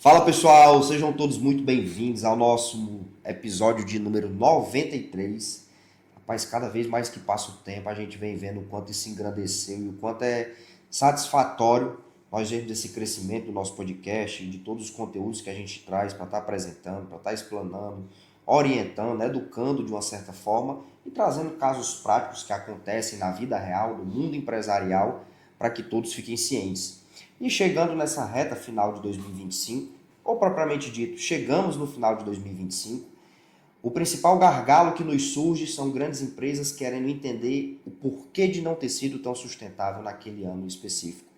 Fala pessoal, sejam todos muito bem-vindos ao nosso episódio de número 93. Rapaz, cada vez mais que passa o tempo, a gente vem vendo o quanto isso engrandeceu e o quanto é satisfatório nós vermos esse crescimento do nosso podcast e de todos os conteúdos que a gente traz para estar apresentando, para estar explanando, orientando, educando de uma certa forma e trazendo casos práticos que acontecem na vida real, no mundo empresarial, para que todos fiquem cientes. E chegando nessa reta final de 2025, ou propriamente dito, chegamos no final de 2025, o principal gargalo que nos surge são grandes empresas querendo entender o porquê de não ter sido tão sustentável naquele ano específico.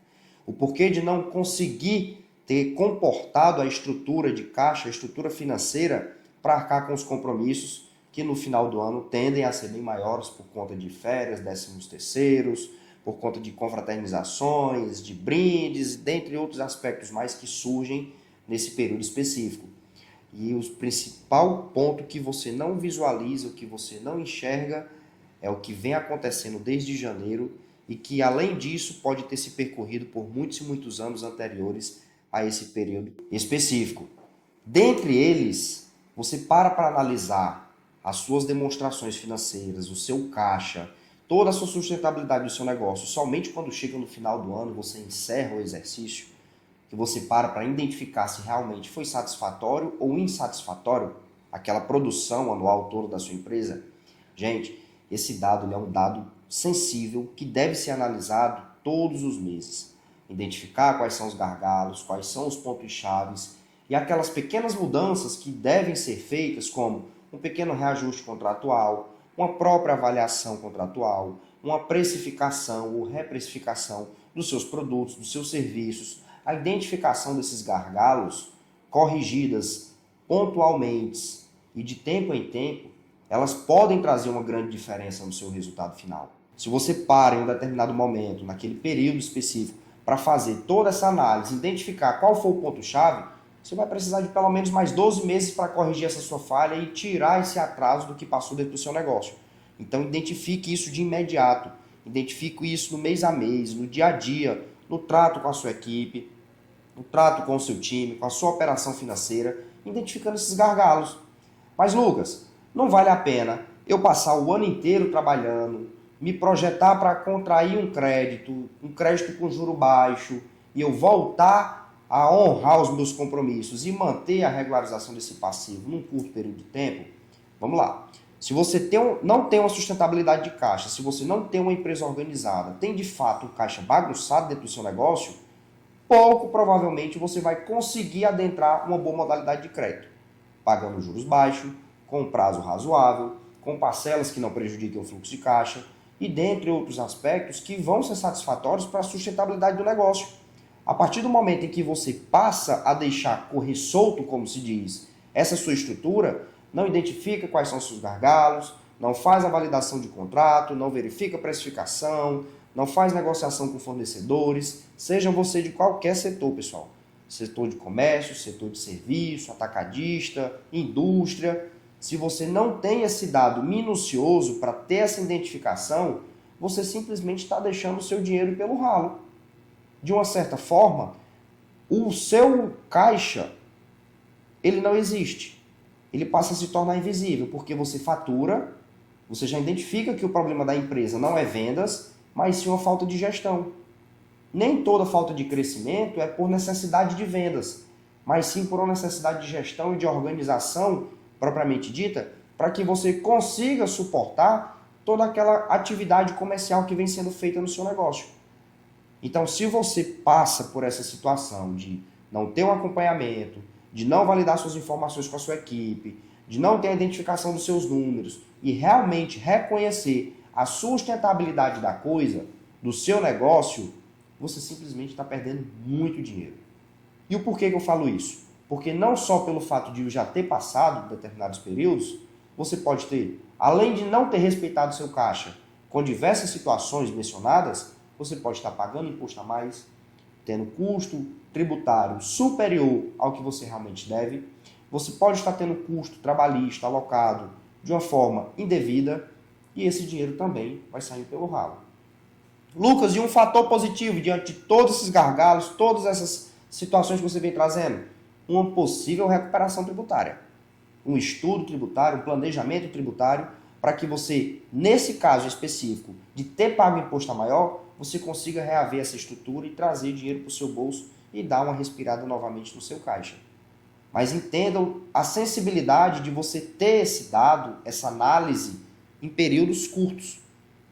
O porquê de não conseguir ter comportado a estrutura de caixa, a estrutura financeira, para arcar com os compromissos que no final do ano tendem a ser bem maiores por conta de férias, 13º, por conta de confraternizações, de brindes, dentre outros aspectos mais que surgem nesse período específico. E o principal ponto que você não visualiza, o que você não enxerga, é o que vem acontecendo desde janeiro e que, além disso, pode ter se percorrido por muitos e muitos anos anteriores a esse período específico. Dentre eles, você para analisar as suas demonstrações financeiras, o seu caixa, toda a sua sustentabilidade do seu negócio, somente quando chega no final do ano, você encerra o exercício, que você para identificar se realmente foi satisfatório ou insatisfatório aquela produção anual toda da sua empresa. Gente, esse dado é um dado sensível que deve ser analisado todos os meses. Identificar quais são os gargalos, quais são os pontos chaves e aquelas pequenas mudanças que devem ser feitas, como um pequeno reajuste contratual, uma própria avaliação contratual, uma precificação ou reprecificação dos seus produtos, dos seus serviços, a identificação desses gargalos corrigidas pontualmente e de tempo em tempo, elas podem trazer uma grande diferença no seu resultado final. Se você para em um determinado momento, naquele período específico, para fazer toda essa análise, identificar qual foi o ponto-chave, você vai precisar de pelo menos mais 12 meses para corrigir essa sua falha e tirar esse atraso do que passou dentro do seu negócio. Então identifique isso de imediato, identifique isso no mês a mês, no dia a dia, no trato com a sua equipe, no trato com o seu time, com a sua operação financeira, identificando esses gargalos. Mas Lucas, não vale a pena eu passar o ano inteiro trabalhando, me projetar para contrair um crédito com juro baixo, e eu voltar a honrar os meus compromissos e manter a regularização desse passivo num curto período de tempo? Vamos lá. Se você não tem uma sustentabilidade de caixa, se você não tem uma empresa organizada, tem de fato um caixa bagunçado dentro do seu negócio, pouco provavelmente você vai conseguir adentrar uma boa modalidade de crédito, pagando juros baixos, com um prazo razoável, com parcelas que não prejudiquem o fluxo de caixa e dentre outros aspectos que vão ser satisfatórios para a sustentabilidade do negócio. A partir do momento em que você passa a deixar correr solto, como se diz, essa sua estrutura, não identifica quais são os seus gargalos, não faz a validação de contrato, não verifica a precificação, não faz negociação com fornecedores, seja você de qualquer setor, pessoal. Setor de comércio, setor de serviço, atacadista, indústria. Se você não tem esse dado minucioso para ter essa identificação, você simplesmente está deixando o seu dinheiro pelo ralo. De uma certa forma, o seu caixa, ele não existe. Ele passa a se tornar invisível, porque você fatura, você já identifica que o problema da empresa não é vendas, mas sim uma falta de gestão. Nem toda falta de crescimento é por necessidade de vendas, mas sim por uma necessidade de gestão e de organização propriamente dita, para que você consiga suportar toda aquela atividade comercial que vem sendo feita no seu negócio. Então, se você passa por essa situação de não ter um acompanhamento, de não validar suas informações com a sua equipe, de não ter a identificação dos seus números e realmente reconhecer a sustentabilidade da coisa, do seu negócio, você simplesmente está perdendo muito dinheiro. E o porquê que eu falo isso? Porque não só pelo fato de eu já ter passado determinados períodos, você pode ter, além de não ter respeitado seu caixa com diversas situações mencionadas, você pode estar pagando imposto a mais, tendo custo tributário superior ao que você realmente deve, você pode estar tendo custo trabalhista alocado de uma forma indevida e esse dinheiro também vai sair pelo ralo. Lucas, e um fator positivo diante de todos esses gargalos, todas essas situações que você vem trazendo? uma possível recuperação tributária. Um estudo tributário, um planejamento tributário, para que você, nesse caso específico, de ter pago imposto a maior, você consiga reaver essa estrutura e trazer dinheiro para o seu bolso e dar uma respirada novamente no seu caixa. Mas entendam a sensibilidade de você ter esse dado, essa análise, em períodos curtos.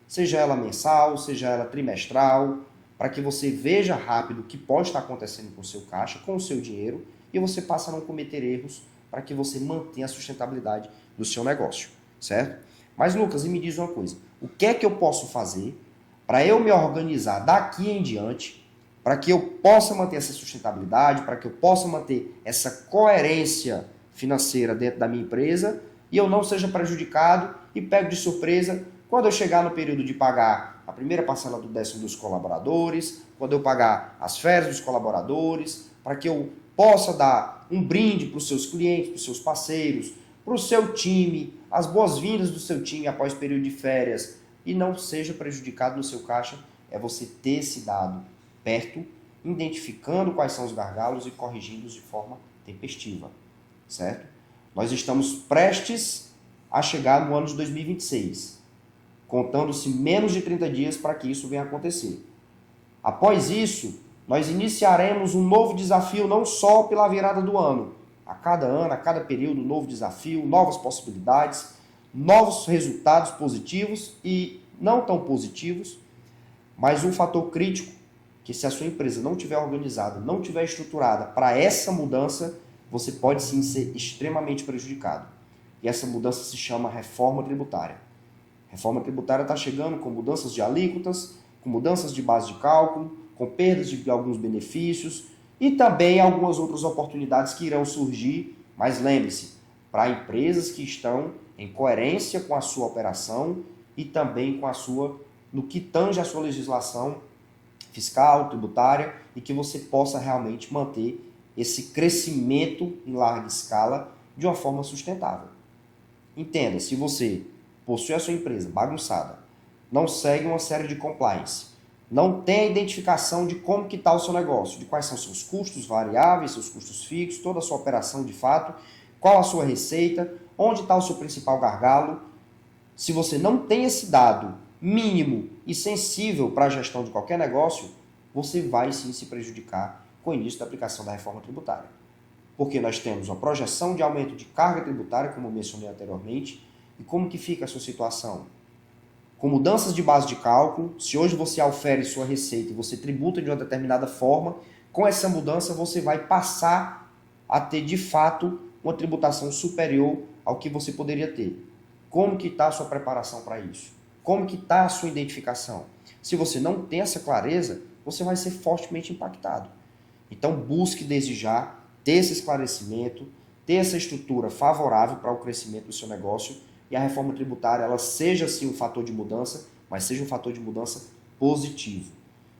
Seja ela mensal, seja ela trimestral, para que você veja rápido o que pode estar acontecendo com o seu caixa, com o seu dinheiro, e você passe a não cometer erros para que você mantenha a sustentabilidade do seu negócio, certo? Mas, Lucas, e me diz uma coisa, o que é que eu posso fazer para eu me organizar daqui em diante, para que eu possa manter essa sustentabilidade, para que eu possa manter essa coerência financeira dentro da minha empresa e eu não seja prejudicado e pego de surpresa quando eu chegar no período de pagar a primeira parcela do 10º dos colaboradores, quando eu pagar as férias dos colaboradores, para que eu possa dar um brinde para os seus clientes, para os seus parceiros, para o seu time, as boas-vindas do seu time após o período de férias e não seja prejudicado no seu caixa, é você ter esse dado perto, identificando quais são os gargalos e corrigindo-os de forma tempestiva, certo? Nós estamos prestes a chegar no ano de 2026, contando-se menos de 30 dias para que isso venha a acontecer. Após isso, nós iniciaremos um novo desafio não só pela virada do ano, a cada período, um novo desafio, novas possibilidades, novos resultados positivos e não tão positivos, mas um fator crítico que se a sua empresa não tiver organizada, não tiver estruturada para essa mudança, você pode sim ser extremamente prejudicado. E essa mudança se chama reforma tributária. A reforma tributária está chegando com mudanças de alíquotas, com mudanças de base de cálculo, com perdas de alguns benefícios e também algumas outras oportunidades que irão surgir, mas lembre-se, para empresas que estão em coerência com a sua operação e também com a sua, no que tange a sua legislação fiscal, tributária, e que você possa realmente manter esse crescimento em larga escala de uma forma sustentável. Entenda, se você possui a sua empresa bagunçada, não segue uma série de compliance, não tem a identificação de como que está o seu negócio, de quais são seus custos variáveis, seus custos fixos, toda a sua operação de fato, qual a sua receita, onde está o seu principal gargalo. Se você não tem esse dado mínimo e sensível para a gestão de qualquer negócio, você vai sim se prejudicar com o início da aplicação da reforma tributária. Porque nós temos uma projeção de aumento de carga tributária, como eu mencionei anteriormente, e como que fica a sua situação? Com mudanças de base de cálculo, se hoje você aufere sua receita e você tributa de uma determinada forma, com essa mudança você vai passar a ter de fato uma tributação superior ao que você poderia ter. Como que está a sua preparação para isso? Como que está a sua identificação? Se você não tem essa clareza, você vai ser fortemente impactado. Então busque desde já ter esse esclarecimento, ter essa estrutura favorável para o crescimento do seu negócio e a reforma tributária ela seja sim um fator de mudança, mas seja um fator de mudança positivo.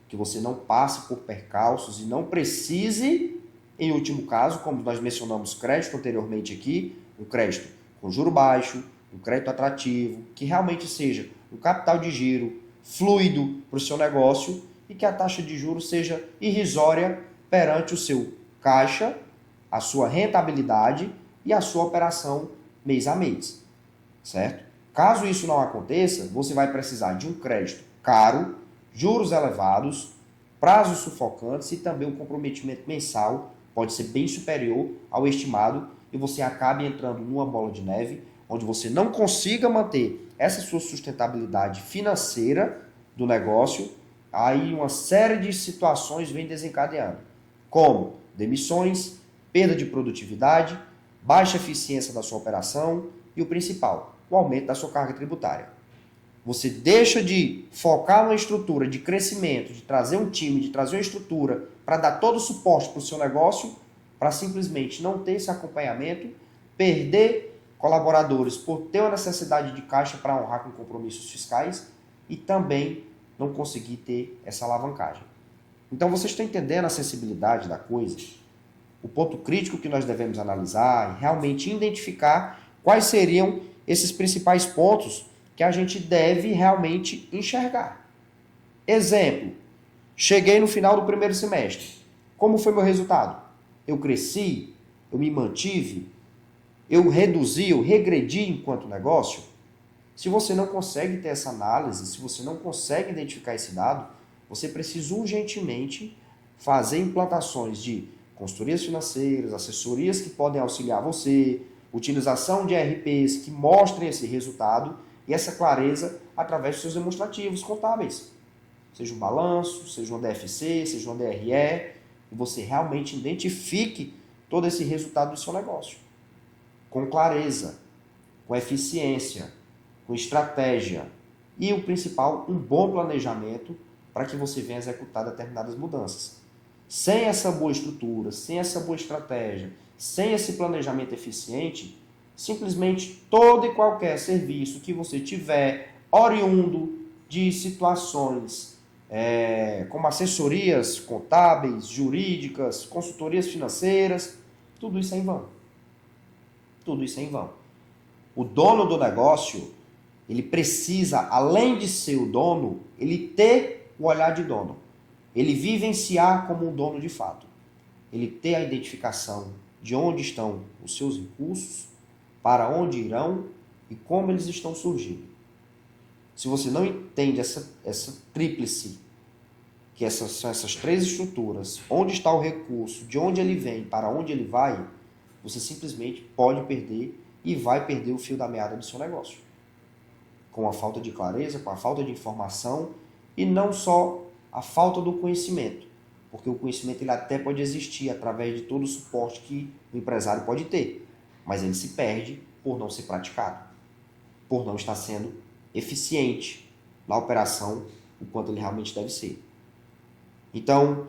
Que você não passe por percalços e não precise, em último caso, como nós mencionamos crédito anteriormente aqui, um crédito com juro baixo, um crédito atrativo, que realmente seja um capital de giro fluido para o seu negócio e que a taxa de juros seja irrisória perante o seu caixa, a sua rentabilidade e a sua operação mês a mês, certo? Caso isso não aconteça, você vai precisar de um crédito caro, juros elevados, prazos sufocantes e também o comprometimento mensal pode ser bem superior ao estimado e você acabe entrando numa bola de neve onde você não consiga manter essa sua sustentabilidade financeira do negócio, aí uma série de situações vem desencadeando, como demissões, perda de produtividade, baixa eficiência da sua operação e o principal, o aumento da sua carga tributária. Você deixa de focar numa estrutura de crescimento, de trazer um time, de trazer uma estrutura para dar todo o suporte para o seu negócio, para simplesmente não ter esse acompanhamento, perder colaboradores por ter uma necessidade de caixa para honrar com compromissos fiscais e também não conseguir ter essa alavancagem. Então vocês estão entendendo a sensibilidade da coisa? O ponto crítico que nós devemos analisar e realmente identificar quais seriam esses principais pontos que a gente deve realmente enxergar. Exemplo, cheguei no final do primeiro semestre. Como foi meu resultado? Eu cresci? eu me mantive, eu reduzi, eu regredi enquanto negócio? Se você não consegue ter essa análise, se você não consegue identificar esse dado, você precisa urgentemente fazer implantações de consultorias financeiras, assessorias que podem auxiliar você, utilização de RPs que mostrem esse resultado e essa clareza através dos seus demonstrativos contábeis. Seja um balanço, seja um DFC, seja um DRE, e você realmente identifique todo esse resultado do seu negócio. Com clareza, com eficiência, com estratégia e o principal, um bom planejamento para que você venha executar determinadas mudanças. Sem essa boa estrutura, sem essa boa estratégia, sem esse planejamento eficiente, simplesmente todo e qualquer serviço que você tiver oriundo de situações como assessorias contábeis, jurídicas, consultorias financeiras, tudo isso é em vão. Tudo isso é em vão. O dono do negócio, ele precisa, além de ser o dono, ele ter o olhar de dono. Ele vivenciar como um dono de fato. Ele ter a identificação de onde estão os seus recursos, para onde irão e como eles estão surgindo. Se você não entende essa tríplice, que são essas três estruturas, onde está o recurso, de onde ele vem, para onde ele vai, você simplesmente pode perder e vai perder o fio da meada do seu negócio. Com a falta de clareza, com a falta de informação e não só a falta do conhecimento, porque o conhecimento ele até pode existir através de todo o suporte que o empresário pode ter, mas ele se perde por não ser praticado, por não estar sendo eficiente na operação o quanto ele realmente deve ser. Então,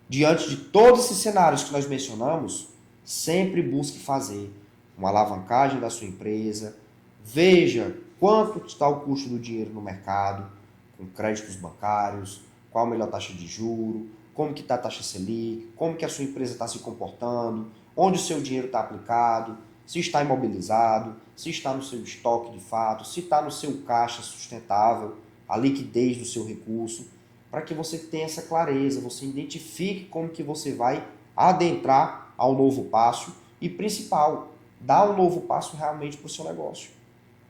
diante de todos esses cenários que nós mencionamos, sempre busque fazer uma alavancagem da sua empresa, veja quanto está o custo do dinheiro no mercado, com créditos bancários, qual a melhor taxa de juros, como que está a taxa Selic, como que a sua empresa está se comportando, onde o seu dinheiro está aplicado, se está imobilizado, se está no seu estoque de fato, se está no seu caixa sustentável, a liquidez do seu recurso, para que você tenha essa clareza, você identifique como que você vai adentrar ao novo passo e, principal, dar um novo passo realmente para o seu negócio.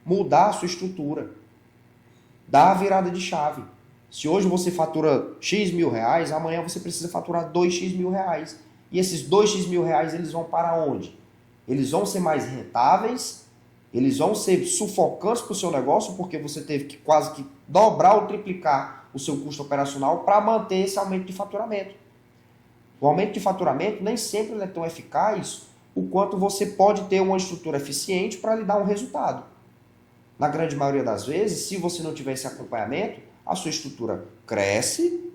Mudar a sua estrutura, dar a virada de chave. Se hoje você fatura X mil reais, amanhã você precisa faturar 2X mil reais. E esses 2X mil reais, eles vão para onde? Eles vão ser mais rentáveis, eles vão ser sufocantes para o seu negócio, porque você teve que quase que dobrar ou triplicar o seu custo operacional para manter esse aumento de faturamento. O aumento de faturamento nem sempre é tão eficaz o quanto você pode ter uma estrutura eficiente para lhe dar um resultado. Na grande maioria das vezes, se você não tiver esse acompanhamento, a sua estrutura cresce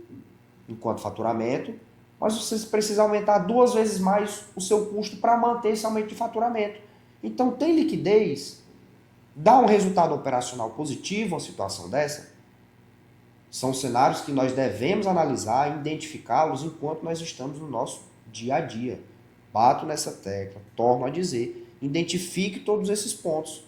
enquanto faturamento, mas você precisa aumentar 2 vezes mais o seu custo para manter esse aumento de faturamento. Então, tem liquidez? Dá um resultado operacional positivo uma situação dessa? São cenários que nós devemos analisar e identificá-los enquanto nós estamos no nosso dia a dia. Bato nessa tecla, torno a dizer, identifique todos esses pontos.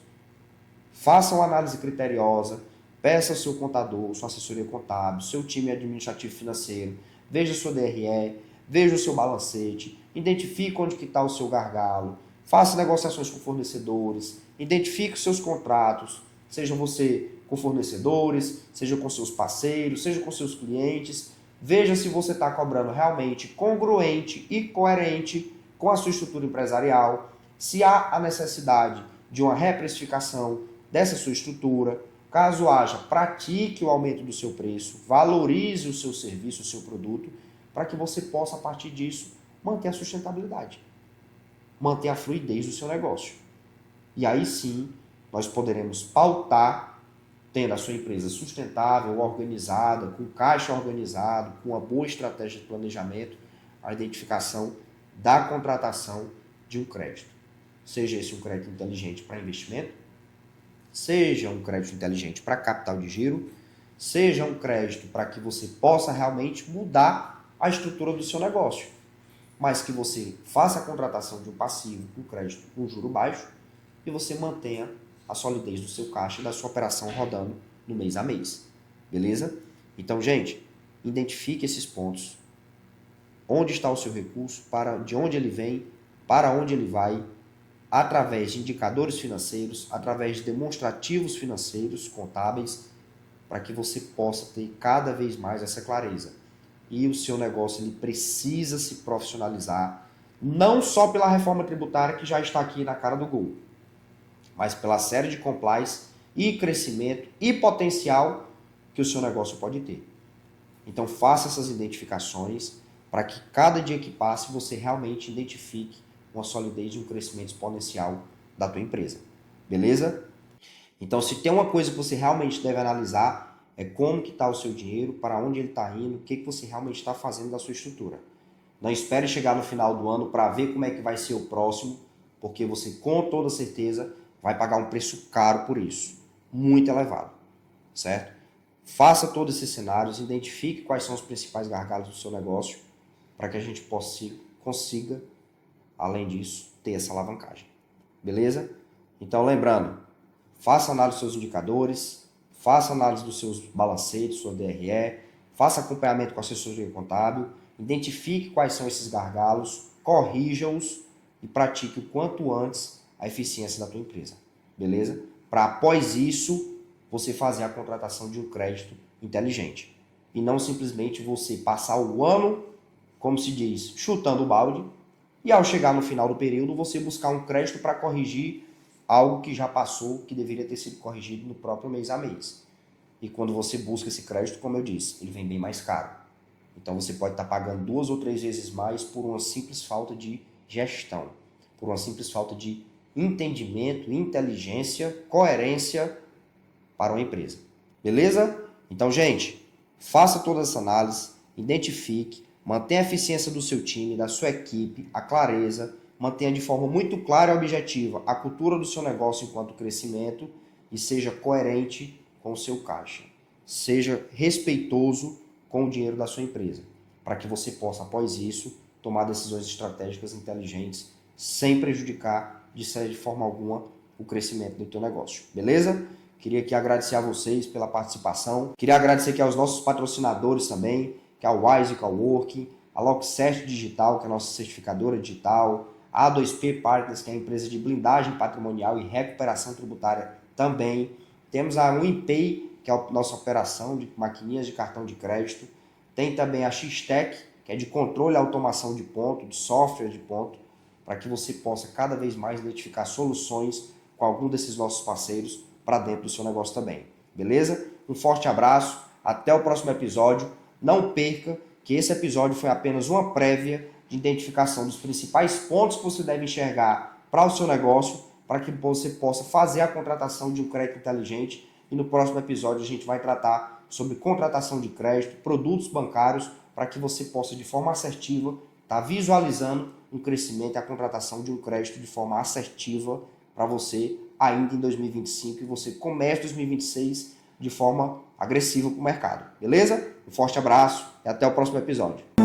Faça uma análise criteriosa, peça ao seu contador, sua assessoria contábil, seu time administrativo financeiro, veja o seu DRE, veja o seu balancete, identifique onde está o seu gargalo, faça negociações com fornecedores, identifique os seus contratos, seja você com fornecedores, seja com seus parceiros, seja com seus clientes, veja se você está cobrando realmente congruente e coerente com a sua estrutura empresarial, se há a necessidade de uma reprecificação dessa sua estrutura. Caso haja, pratique o aumento do seu preço, valorize o seu serviço, o seu produto, para que você possa, a partir disso, manter a sustentabilidade, manter a fluidez do seu negócio. E aí sim, nós poderemos pautar, tendo a sua empresa sustentável, organizada, com caixa organizado, com uma boa estratégia de planejamento, a identificação da contratação de um crédito. Seja esse um crédito inteligente para investimento, seja um crédito inteligente para capital de giro, seja um crédito para que você possa realmente mudar a estrutura do seu negócio, mas que você faça a contratação de um passivo com crédito com juro baixo e você mantenha a solidez do seu caixa e da sua operação rodando no mês a mês. Beleza? Então, gente, identifique esses pontos. Onde está o seu recurso, de onde ele vem, para onde ele vai, através de indicadores financeiros, através de demonstrativos financeiros, contábeis, para que você possa ter cada vez mais essa clareza. E o seu negócio ele precisa se profissionalizar, não só pela reforma tributária que já está aqui na cara do gol, mas pela série de compliance e crescimento e potencial que o seu negócio pode ter. Então faça essas identificações para que cada dia que passe você realmente identifique uma solidez e um crescimento exponencial da tua empresa. Beleza? Então se tem uma coisa que você realmente deve analisar é como que está o seu dinheiro, para onde ele está indo, o que você realmente está fazendo da sua estrutura. Não espere chegar no final do ano para ver como é que vai ser o próximo, porque você com toda certeza vai pagar um preço caro por isso, muito elevado, certo? Faça todos esses cenários, identifique quais são os principais gargalos do seu negócio, para que a gente consiga, além disso, ter essa alavancagem. Beleza? Então, lembrando, faça análise dos seus indicadores, faça análise dos seus balancetes, sua DRE, faça acompanhamento com a assessoria contábil, identifique quais são esses gargalos, corrija-os e pratique o quanto antes a eficiência da tua empresa. Beleza? Para após isso, você fazer a contratação de um crédito inteligente. E não simplesmente você passar o ano, como se diz, chutando o balde, e ao chegar no final do período, você buscar um crédito para corrigir algo que já passou, que deveria ter sido corrigido no próprio mês a mês. E quando você busca esse crédito, como eu disse, ele vem bem mais caro. Então você pode estar pagando 2 ou 3 vezes mais por uma simples falta de gestão, por uma simples falta de entendimento, inteligência, coerência para uma empresa. Beleza? Então, gente, faça toda essa análise, identifique, mantenha a eficiência do seu time, da sua equipe, a clareza, mantenha de forma muito clara e objetiva a cultura do seu negócio enquanto crescimento e seja coerente com o seu caixa. Seja respeitoso com o dinheiro da sua empresa, para que você possa, após isso, tomar decisões estratégicas inteligentes, sem prejudicar, de forma alguma, o crescimento do teu negócio. Beleza? Queria aqui agradecer a vocês pela participação. Queria agradecer aqui aos nossos patrocinadores também, que é a Wise Coworking, a Lockcert Digital, que é a nossa certificadora digital, a A2P Partners, que é a empresa de blindagem patrimonial e recuperação tributária também. Temos a WinPay, que é a nossa operação de maquininhas de cartão de crédito. Tem também a X-Tech, que é de controle e automação de ponto, de software de ponto, para que você possa cada vez mais identificar soluções com algum desses nossos parceiros para dentro do seu negócio também. Beleza? Um forte abraço, até o próximo episódio. Não perca que esse episódio foi apenas uma prévia de identificação dos principais pontos que você deve enxergar para o seu negócio, para que você possa fazer a contratação de um crédito inteligente. E no próximo episódio a gente vai tratar sobre contratação de crédito, produtos bancários, para que você possa de forma assertiva estar visualizando um crescimento e a contratação de um crédito de forma assertiva para você ainda em 2025 e você comece 2026 de forma agressiva para o mercado. Beleza? Um forte abraço e até o próximo episódio.